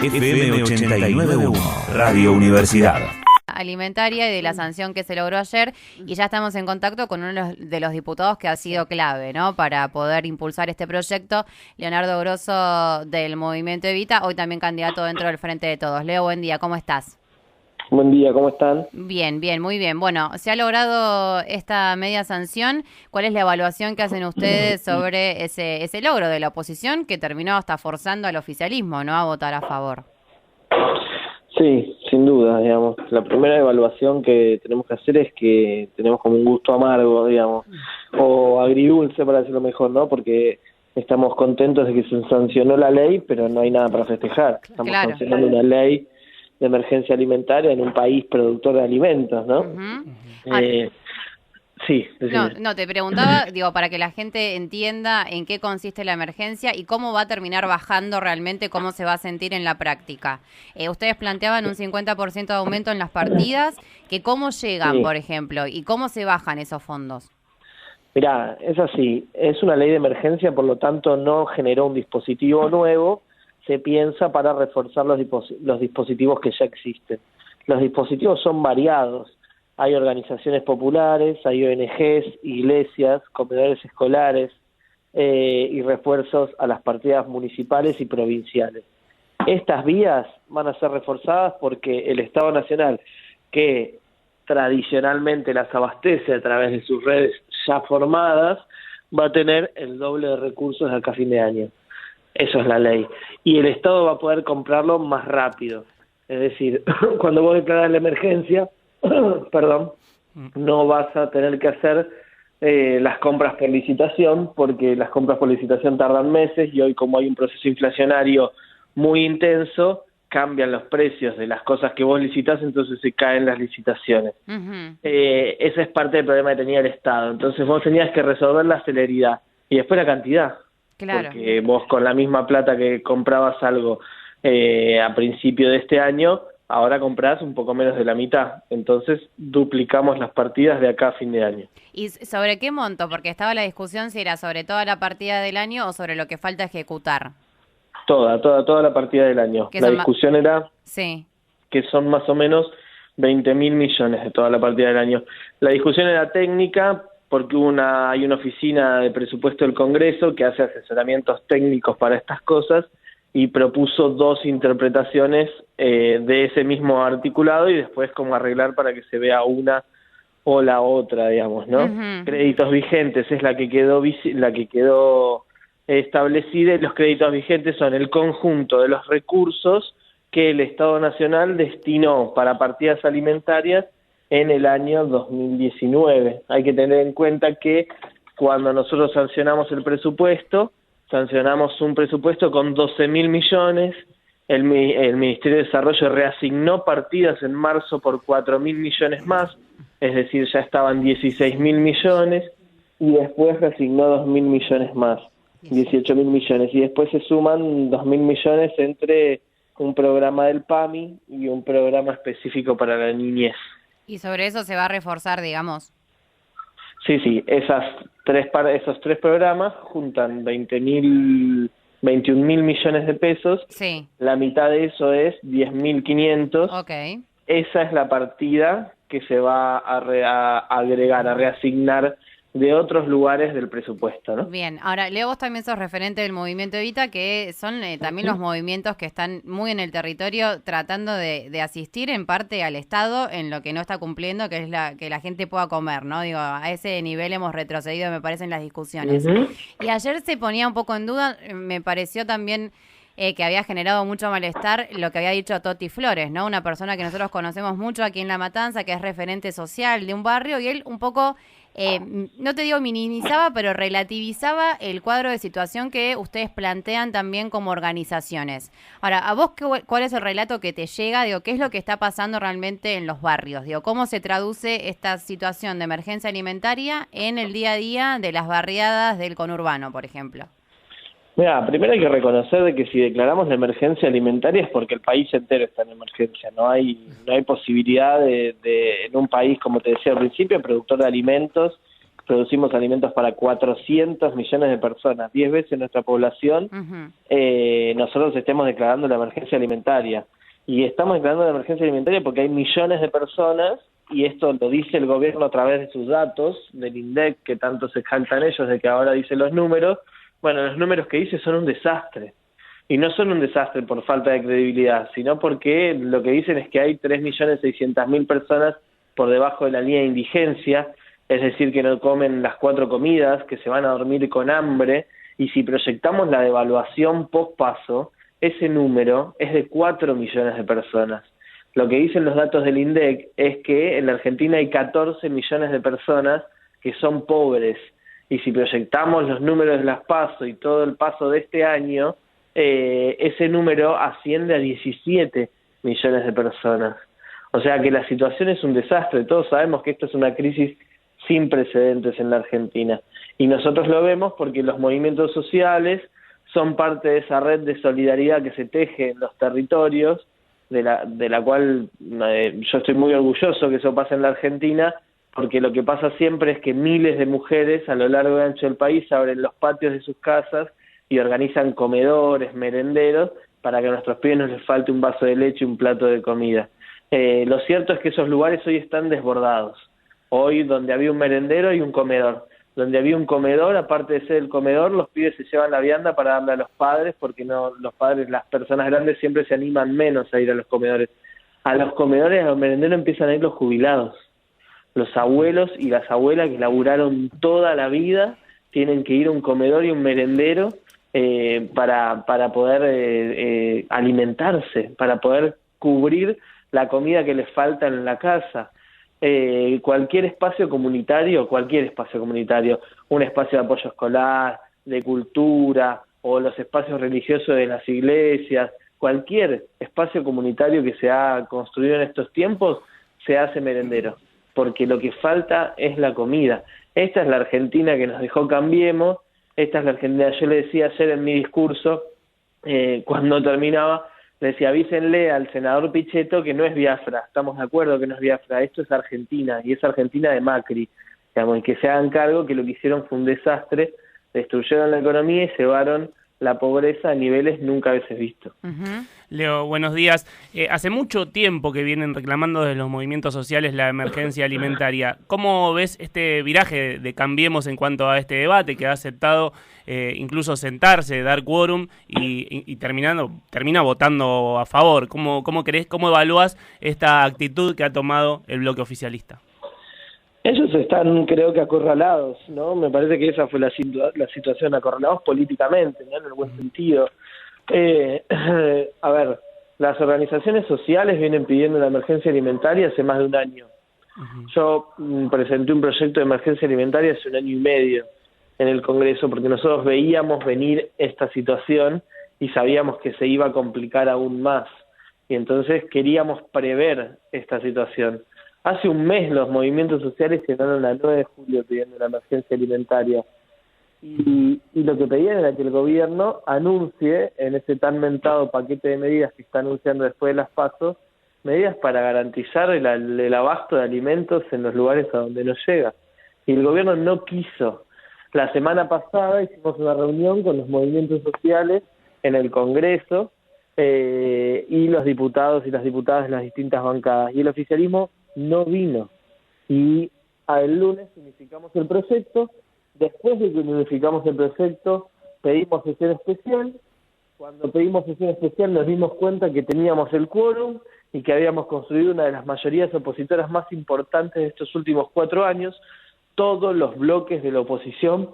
FM 89.1, Radio Universidad. Alimentaria y de la sanción que se logró ayer, y ya estamos en contacto con uno de los diputados que ha sido clave, ¿no?, para poder impulsar este proyecto, Leonardo Grosso del Movimiento Evita, hoy también candidato dentro del Frente de Todos. Leo, buen día, ¿cómo estás? Buen día, ¿cómo están? Bien, muy bien. Bueno, se ha logrado esta media sanción. ¿Cuál es la evaluación que hacen ustedes sobre ese logro de la oposición que terminó hasta forzando al oficialismo, ¿no?, a votar a favor? Sí, sin duda, digamos. La primera evaluación que tenemos que hacer es que tenemos como un gusto amargo, digamos, o agridulce, para decirlo mejor, ¿no? Porque estamos contentos de que se sancionó la ley, pero no hay nada para festejar. Estamos sancionando una ley de emergencia alimentaria en un país productor de alimentos, ¿no? Sí. No, te preguntaba, digo, para que la gente entienda en qué consiste la emergencia y cómo va a terminar bajando realmente, cómo se va a sentir en la práctica. Ustedes planteaban un 50% de aumento en las partidas, que cómo llegan, por ejemplo, y cómo se bajan esos fondos. Mirá, es así, es una ley de emergencia, por lo tanto no generó un dispositivo nuevo, se piensa para reforzar los dispositivos que ya existen. Los dispositivos son variados. Hay organizaciones populares, hay ONGs, iglesias, comedores escolares y refuerzos a las partidas municipales y provinciales. Estas vías van a ser reforzadas porque el Estado Nacional, que tradicionalmente las abastece a través de sus redes ya formadas, va a tener el doble de recursos de acá a fin de año. Eso es la ley. Y el Estado va a poder comprarlo más rápido. Es decir, cuando vos declarás la emergencia, no vas a tener que hacer las compras por licitación, porque las compras por licitación tardan meses y hoy, como hay un proceso inflacionario muy intenso, cambian los precios de las cosas que vos licitas, entonces se caen las licitaciones. Ese es parte del problema que tenía el Estado. Entonces vos tenías que resolver la celeridad y después la cantidad. Claro. Porque vos con la misma plata que comprabas algo a principio de este año, ahora comprás un poco menos de la mitad. Entonces duplicamos las partidas de acá a fin de año. ¿Y sobre qué monto? Porque estaba la discusión si era sobre toda la partida del año o sobre lo que falta ejecutar. Toda la partida del año. La discusión era que son más o menos 20.000 millones de toda la partida del año. La discusión era técnica porque hay una oficina de presupuesto del Congreso que hace asesoramientos técnicos para estas cosas y propuso dos interpretaciones de ese mismo articulado y después cómo arreglar para que se vea una o la otra, digamos, ¿no? Créditos vigentes es la que quedó establecida, y los créditos vigentes son el conjunto de los recursos que el Estado Nacional destinó para partidas alimentarias en el año 2019. Hay que tener en cuenta que cuando nosotros sancionamos el presupuesto, sancionamos un presupuesto con 12.000 millones, el Ministerio de Desarrollo reasignó partidas en marzo por 4.000 millones más, es decir, ya estaban 16.000 millones, y después reasignó 2.000 millones más, 18.000 millones, y después se suman 2.000 millones entre un programa del PAMI y un programa específico para la niñez. ¿Y sobre eso se va a reforzar, digamos? Sí, esos tres programas juntan 21.000 millones de pesos. Sí. La mitad de eso es 10.500. Okay. Esa es la partida que se va a agregar, a reasignar de otros lugares del presupuesto, ¿no? Bien, ahora, Leo, vos también sos referente del Movimiento Evita, que son también los movimientos que están muy en el territorio tratando de asistir en parte al Estado en lo que no está cumpliendo, que es que la gente pueda comer, ¿no? Digo, a ese nivel hemos retrocedido, me parece, en las discusiones. Y ayer se ponía un poco en duda, me pareció también que había generado mucho malestar lo que había dicho Toti Flores, ¿no? Una persona que nosotros conocemos mucho aquí en La Matanza, que es referente social de un barrio, y él un poco, no te digo minimizaba, pero relativizaba el cuadro de situación que ustedes plantean también como organizaciones. Ahora, ¿a vos cuál es el relato que te llega? Digo, ¿qué es lo que está pasando realmente en los barrios? Digo, ¿cómo se traduce esta situación de emergencia alimentaria en el día a día de las barriadas del conurbano, por ejemplo? Mira, primero hay que reconocer de que si declaramos la emergencia alimentaria es porque el país entero está en emergencia. No hay posibilidad de en un país, como te decía al principio, productor de alimentos producimos alimentos para 400 millones de personas, 10 veces nuestra población, nosotros estemos declarando la emergencia alimentaria. Y estamos declarando la emergencia alimentaria porque hay millones de personas, y esto lo dice el gobierno a través de sus datos, del INDEC, que tanto se jactan ellos de que ahora dice los números. Bueno, los números que dice son un desastre. Y no son un desastre por falta de credibilidad, sino porque lo que dicen es que hay 3.600.000 personas por debajo de la línea de indigencia, es decir, que no comen las 4 comidas, que se van a dormir con hambre, y si proyectamos la devaluación post-paso, ese número es de 4 millones de personas. Lo que dicen los datos del INDEC es que en la Argentina hay 14 millones de personas que son pobres, y si proyectamos los números de las PASO y todo el paso de este año, ese número asciende a 17 millones de personas. O sea que la situación es un desastre. Todos sabemos que esto es una crisis sin precedentes en la Argentina. Y nosotros lo vemos porque los movimientos sociales son parte de esa red de solidaridad que se teje en los territorios, de la cual yo estoy muy orgulloso que eso pase en la Argentina, porque lo que pasa siempre es que miles de mujeres a lo largo y ancho del país abren los patios de sus casas y organizan comedores, merenderos, para que a nuestros pibes no les falte un vaso de leche y un plato de comida. Lo cierto es que esos lugares hoy están desbordados. Hoy, donde había un merendero, hay un comedor. Donde había un comedor, aparte de ser el comedor, los pibes se llevan la vianda para darle a los padres, porque no, los padres, las personas grandes siempre se animan menos a ir a los comedores. A los comedores, a los merenderos empiezan a ir los jubilados. Los abuelos y las abuelas que laburaron toda la vida tienen que ir a un comedor y un merendero para poder alimentarse, para poder cubrir la comida que les falta en la casa. Cualquier espacio comunitario, un espacio de apoyo escolar, de cultura, o los espacios religiosos de las iglesias, cualquier espacio comunitario que se ha construido en estos tiempos, se hace merendero, porque lo que falta es la comida. Esta es la Argentina que nos dejó Cambiemos, esta es la Argentina. Yo le decía ayer en mi discurso, cuando terminaba, le decía, avísenle al senador Pichetto que no es Biafra, estamos de acuerdo que no es Biafra, esto es Argentina, y es Argentina de Macri, digamos, y que se hagan cargo que lo que hicieron fue un desastre, destruyeron la economía y llevaron la pobreza a niveles nunca veces vistos. Leo, buenos días. Hace mucho tiempo que vienen reclamando desde los movimientos sociales la emergencia alimentaria. ¿Cómo ves este viraje de Cambiemos en cuanto a este debate que ha aceptado incluso sentarse, dar quórum y termina votando a favor? ¿Cómo evalúas esta actitud que ha tomado el bloque oficialista? Ellos están, creo que, acorralados, ¿no? Me parece que esa fue la situación, acorralados políticamente, ¿no? En el buen sentido. A ver, las organizaciones sociales vienen pidiendo la emergencia alimentaria hace más de un año. Yo presenté un proyecto de emergencia alimentaria hace 1 año y medio en el Congreso, porque nosotros veíamos venir esta situación y sabíamos que se iba a complicar aún más. Y entonces queríamos prever esta situación. Hace un mes los movimientos sociales llegaron el 9 de julio pidiendo la emergencia alimentaria. Y lo que pedían era que el gobierno anuncie en ese tan mentado paquete de medidas que está anunciando después de las PASO, medidas para garantizar el abasto de alimentos en los lugares a donde no llega. Y el gobierno no quiso. La semana pasada hicimos una reunión con los movimientos sociales en el Congreso y los diputados y las diputadas de las distintas bancadas. Y el oficialismo no vino. Y el lunes unificamos el proyecto. Después de que unificamos el proyecto, pedimos sesión especial. Cuando pedimos sesión especial nos dimos cuenta que teníamos el quórum y que habíamos construido una de las mayorías opositoras más importantes de estos últimos 4 años. Todos los bloques de la oposición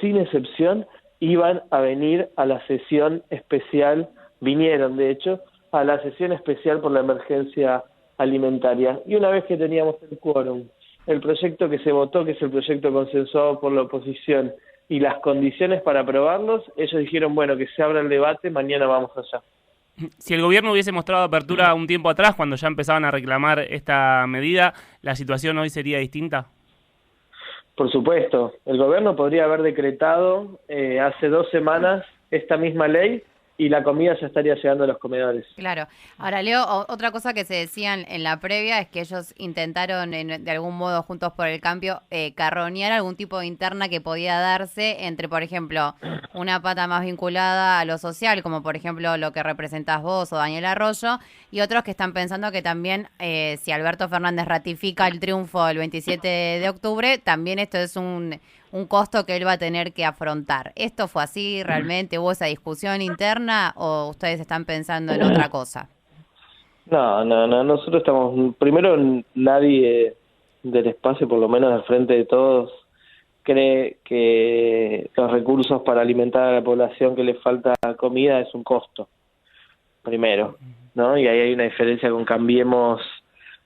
sin excepción, iban a venir a la sesión especial, vinieron de hecho, a la sesión especial por la emergencia alimentaria. Y una vez que teníamos el quórum, el proyecto que se votó, que es el proyecto consensuado por la oposición, y las condiciones para aprobarlos, ellos dijeron, bueno, que se abra el debate, mañana vamos allá. Si el gobierno hubiese mostrado apertura un tiempo atrás, cuando ya empezaban a reclamar esta medida, ¿la situación hoy sería distinta? Por supuesto. El gobierno podría haber decretado hace 2 semanas esta misma ley y la comida ya estaría llegando a los comedores. Claro. Ahora, Leo, otra cosa que se decían en la previa es que ellos intentaron, de algún modo, Juntos por el Cambio, carroñar algún tipo de interna que podía darse entre, por ejemplo, una pata más vinculada a lo social, como por ejemplo lo que representás vos o Daniel Arroyo, y otros que están pensando que también, si Alberto Fernández ratifica el triunfo el 27 de octubre, también esto es un costo que él va a tener que afrontar. ¿Esto fue así realmente? ¿Hubo esa discusión interna o ustedes están pensando en otra cosa? No, nosotros estamos, primero nadie del espacio, por lo menos al frente de todos, cree que los recursos para alimentar a la población que le falta comida es un costo, primero, ¿no? Y ahí hay una diferencia con Cambiemos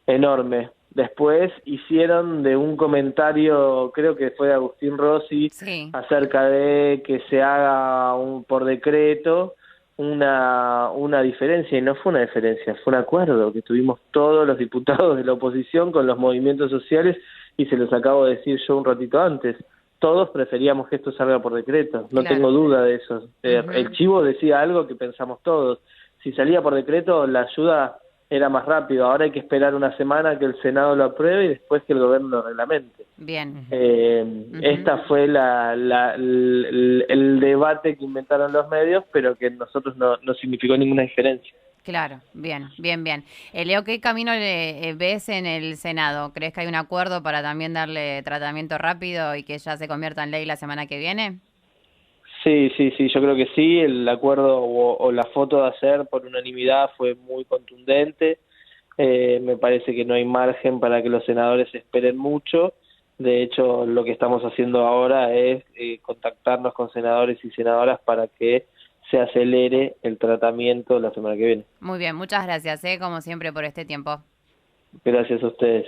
enorme. Después hicieron de un comentario, creo que fue de Agustín Rossi, sí, acerca de que se haga por decreto una diferencia, y no fue una diferencia, fue un acuerdo que tuvimos todos los diputados de la oposición con los movimientos sociales, y se los acabo de decir yo un ratito antes. Todos preferíamos que esto salga por decreto, no tengo duda de eso. El Chivo decía algo que pensamos todos. Si salía por decreto, la ayuda era más rápido. Ahora hay que esperar una semana que el Senado lo apruebe y después que el gobierno lo reglamente. Bien. Esta fue el debate que inventaron los medios, pero que nosotros no significó ninguna diferencia. Claro, bien. Leo, ¿qué camino le ves en el Senado? ¿Crees que hay un acuerdo para también darle tratamiento rápido y que ya se convierta en ley la semana que viene? Sí, yo creo que sí. El acuerdo o la foto de ayer por unanimidad fue muy contundente. Me parece que no hay margen para que los senadores esperen mucho. De hecho, lo que estamos haciendo ahora es contactarnos con senadores y senadoras para que se acelere el tratamiento la semana que viene. Muy bien, muchas gracias, como siempre, por este tiempo. Gracias a ustedes.